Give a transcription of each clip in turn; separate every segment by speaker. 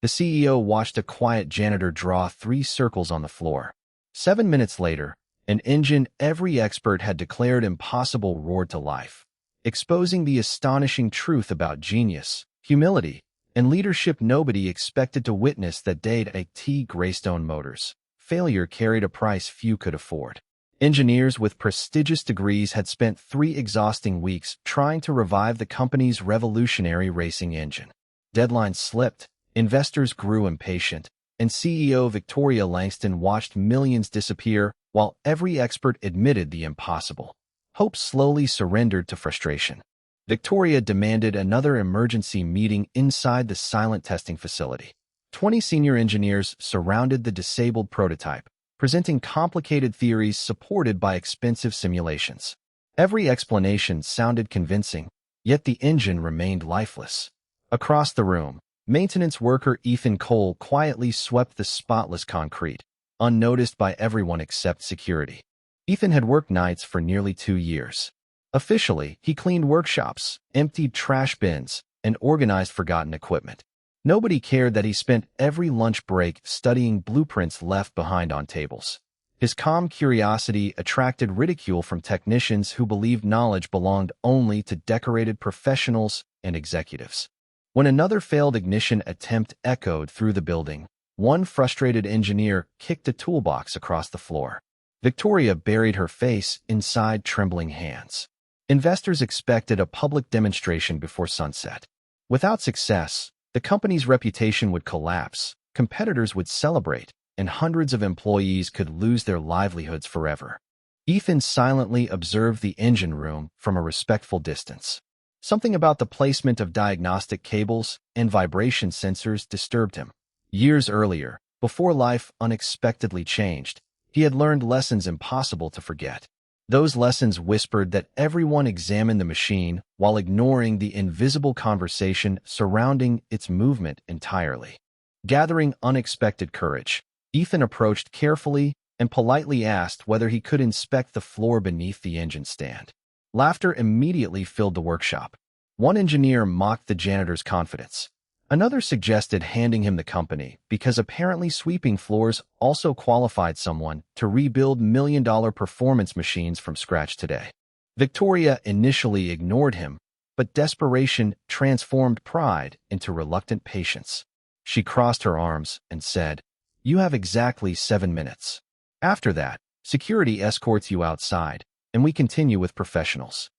Speaker 1: The CEO watched a quiet janitor draw 3 circles on the floor. 7 minutes later, an engine every expert had declared impossible roared to life, exposing the astonishing truth about genius, humility, and leadership nobody expected to witness that day at T. Greystone Motors. Failure carried a price few could afford. Engineers with prestigious degrees had spent 3 exhausting weeks trying to revive the company's revolutionary racing engine. Deadlines slipped, investors grew impatient, and CEO Victoria Langston watched millions disappear while every expert admitted the impossible. Hope slowly surrendered to frustration. Victoria demanded another emergency meeting inside the silent testing facility. 20 senior engineers surrounded the disabled prototype, presenting complicated theories supported by expensive simulations. Every explanation sounded convincing, yet the engine remained lifeless. Across the room, maintenance worker Ethan Cole quietly swept the spotless concrete, unnoticed by everyone except security. Ethan had worked nights for nearly 2 years. Officially, he cleaned workshops, emptied trash bins, and organized forgotten equipment. Nobody cared that he spent every lunch break studying blueprints left behind on tables. His calm curiosity attracted ridicule from technicians who believed knowledge belonged only to decorated professionals and executives. When another failed ignition attempt echoed through the building, one frustrated engineer kicked a toolbox across the floor. Victoria buried her face inside trembling hands. Investors expected a public demonstration before sunset. Without success, the company's reputation would collapse, competitors would celebrate, and hundreds of employees could lose their livelihoods forever. Ethan silently observed the engine room from a respectful distance. Something about the placement of diagnostic cables and vibration sensors disturbed him. Years earlier, before life unexpectedly changed, he had learned lessons impossible to forget. Those lessons whispered that everyone examined the machine while ignoring the invisible conversation surrounding its movement entirely. Gathering unexpected courage, Ethan approached carefully and politely asked whether he could inspect the floor beneath the engine stand. Laughter immediately filled the workshop. One engineer mocked the janitor's confidence. Another suggested handing him the company because apparently sweeping floors also qualified someone to rebuild million-dollar performance machines from scratch today. Victoria initially ignored him, but desperation transformed pride into reluctant patience. She crossed her arms and said, "You have exactly 7 minutes. After that, security escorts you outside, and we continue with professionals."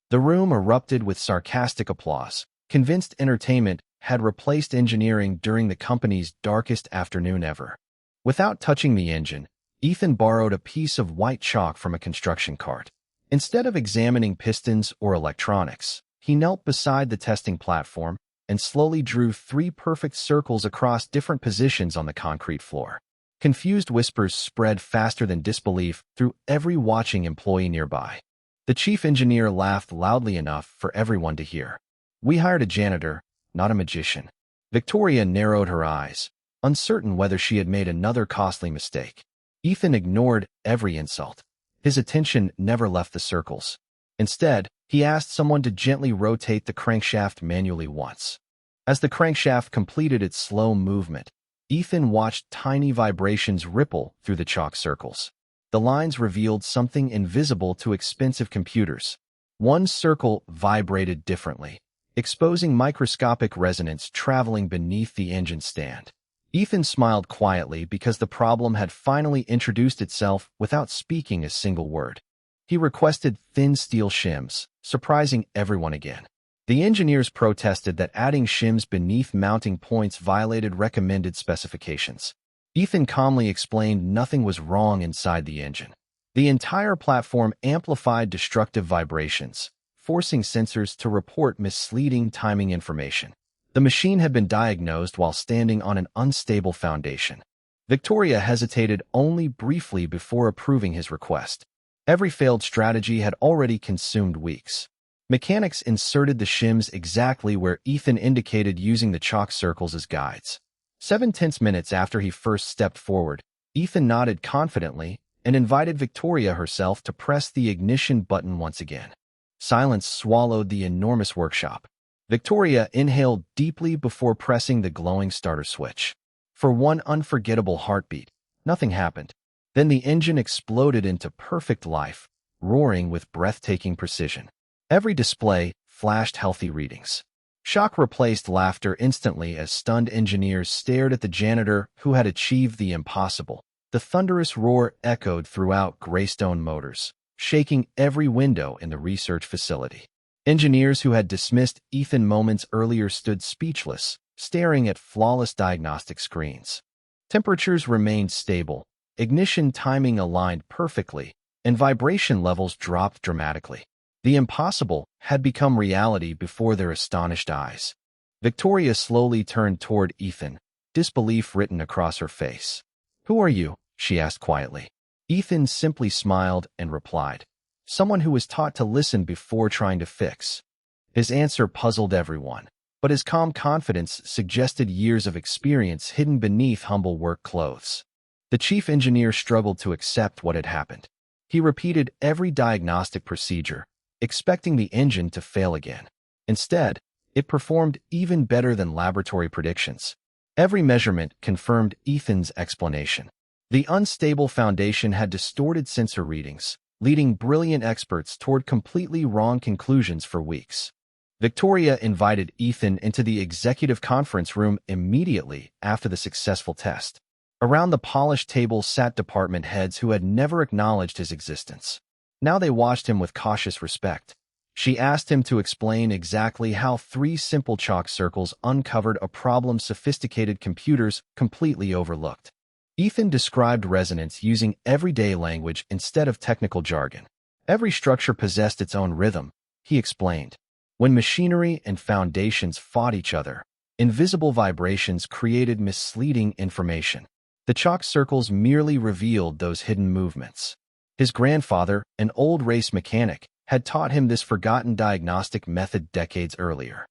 Speaker 1: The room erupted with sarcastic applause, convinced entertainment had replaced engineering during the company's darkest afternoon ever. Without touching the engine, Ethan borrowed a piece of white chalk from a construction cart. Instead of examining pistons or electronics, he knelt beside the testing platform and slowly drew 3 perfect circles across different positions on the concrete floor. Confused whispers spread faster than disbelief through every watching employee nearby. The chief engineer laughed loudly enough for everyone to hear. "We hired a janitor, not a magician." Victoria narrowed her eyes, uncertain whether she had made another costly mistake. Ethan ignored every insult. His attention never left the circles. Instead, he asked someone to gently rotate the crankshaft manually once. As the crankshaft completed its slow movement, Ethan watched tiny vibrations ripple through the chalk circles. The lines revealed something invisible to expensive computers. One circle vibrated differently, exposing microscopic resonance traveling beneath the engine stand. Ethan smiled quietly because the problem had finally introduced itself without speaking a single word. He requested thin steel shims, surprising everyone again. The engineers protested that adding shims beneath mounting points violated recommended specifications. Ethan calmly explained nothing was wrong inside the engine. The entire platform amplified destructive vibrations, forcing sensors to report misleading timing information. The machine had been diagnosed while standing on an unstable foundation. Victoria hesitated only briefly before approving his request. Every failed strategy had already consumed weeks. Mechanics inserted the shims exactly where Ethan indicated using the chalk circles as guides. 7 tense minutes after he first stepped forward, Ethan nodded confidently and invited Victoria herself to press the ignition button once again. Silence swallowed the enormous workshop. Victoria inhaled deeply before pressing the glowing starter switch. For one unforgettable heartbeat, nothing happened. Then the engine exploded into perfect life, roaring with breathtaking precision. Every display flashed healthy readings. Shock replaced laughter instantly as stunned engineers stared at the janitor who had achieved the impossible. The thunderous roar echoed throughout Greystone Motors, shaking every window in the research facility. Engineers who had dismissed Ethan moments earlier stood speechless, staring at flawless diagnostic screens. Temperatures remained stable, ignition timing aligned perfectly, and vibration levels dropped dramatically. The impossible had become reality before their astonished eyes. Victoria slowly turned toward Ethan, disbelief written across her face. "Who are you?" she asked quietly. Ethan simply smiled and replied, "Someone who was taught to listen before trying to fix." His answer puzzled everyone, but his calm confidence suggested years of experience hidden beneath humble work clothes. The chief engineer struggled to accept what had happened. He repeated every diagnostic procedure, expecting the engine to fail again. Instead, it performed even better than laboratory predictions. Every measurement confirmed Ethan's explanation. The unstable foundation had distorted sensor readings, leading brilliant experts toward completely wrong conclusions for weeks. Victoria invited Ethan into the executive conference room immediately after the successful test. Around the polished table sat department heads who had never acknowledged his existence. Now they watched him with cautious respect. She asked him to explain exactly how 3 simple chalk circles uncovered a problem sophisticated computers completely overlooked. Ethan described resonance using everyday language instead of technical jargon. Every structure possessed its own rhythm, he explained. When machinery and foundations fought each other, invisible vibrations created misleading information. The chalk circles merely revealed those hidden movements. His grandfather, an old race mechanic, had taught him this forgotten diagnostic method decades earlier.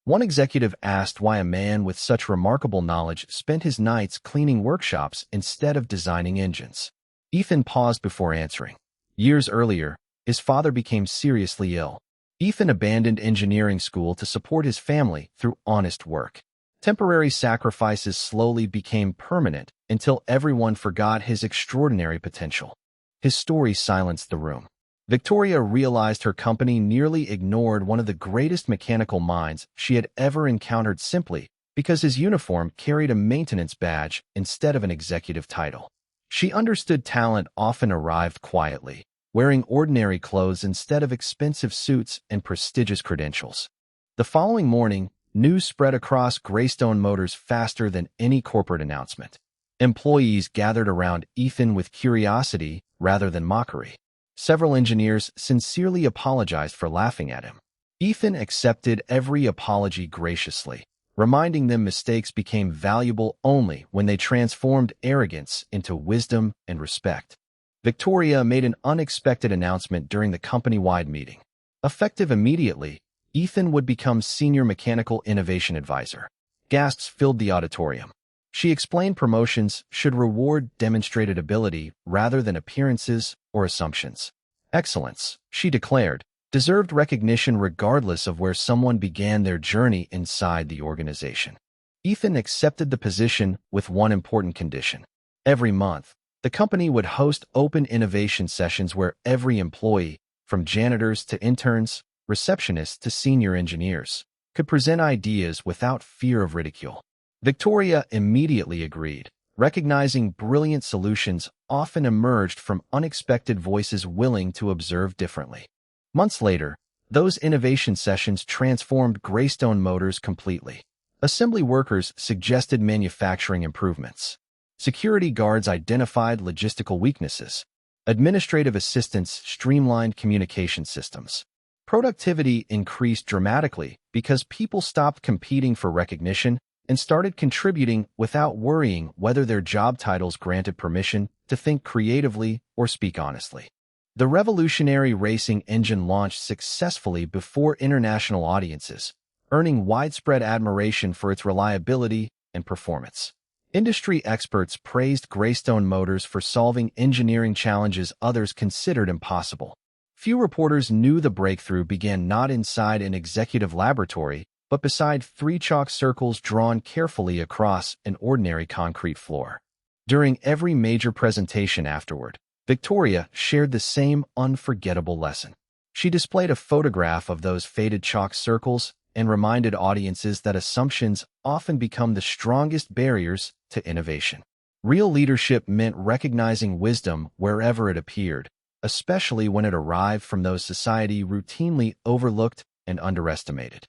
Speaker 1: One executive asked why a man with such remarkable knowledge spent his nights cleaning workshops instead of designing engines. Ethan paused before answering. Years earlier, his father became seriously ill. Ethan abandoned engineering school to support his family through honest work. Temporary sacrifices slowly became permanent until everyone forgot his extraordinary potential. His story silenced the room. Victoria realized her company nearly ignored one of the greatest mechanical minds she had ever encountered simply because his uniform carried a maintenance badge instead of an executive title. She understood talent often arrived quietly, wearing ordinary clothes instead of expensive suits and prestigious credentials. The following morning, news spread across Greystone Motors faster than any corporate announcement. Employees gathered around Ethan with curiosity rather than mockery. Several engineers sincerely apologized for laughing at him. Ethan accepted every apology graciously, reminding them mistakes became valuable only when they transformed arrogance into wisdom and respect. Victoria made an unexpected announcement during the company-wide meeting. Effective immediately, Ethan would become Senior Mechanical Innovation Advisor. Gasps filled the auditorium. She explained promotions should reward demonstrated ability rather than appearances or assumptions. Excellence, she declared, deserved recognition regardless of where someone began their journey inside the organization. Ethan accepted the position with one important condition. Every month, the company would host open innovation sessions where every employee, from janitors to interns, receptionists to senior engineers, could present ideas without fear of ridicule. Victoria immediately agreed, recognizing brilliant solutions often emerged from unexpected voices willing to observe differently. Months later, those innovation sessions transformed Greystone Motors completely. Assembly workers suggested manufacturing improvements. Security guards identified logistical weaknesses. Administrative assistants streamlined communication systems. Productivity increased dramatically because people stopped competing for recognition and started contributing without worrying whether their job titles granted permission to think creatively or speak honestly. The revolutionary racing engine launched successfully before international audiences, earning widespread admiration for its reliability and performance. Industry experts praised Greystone Motors for solving engineering challenges others considered impossible. Few reporters knew the breakthrough began not inside an executive laboratory, but beside three chalk circles drawn carefully across an ordinary concrete floor. During every major presentation afterward, Victoria shared the same unforgettable lesson. She displayed a photograph of those faded chalk circles and reminded audiences that assumptions often become the strongest barriers to innovation. Real leadership meant recognizing wisdom wherever it appeared, especially when it arrived from those society routinely overlooked and underestimated.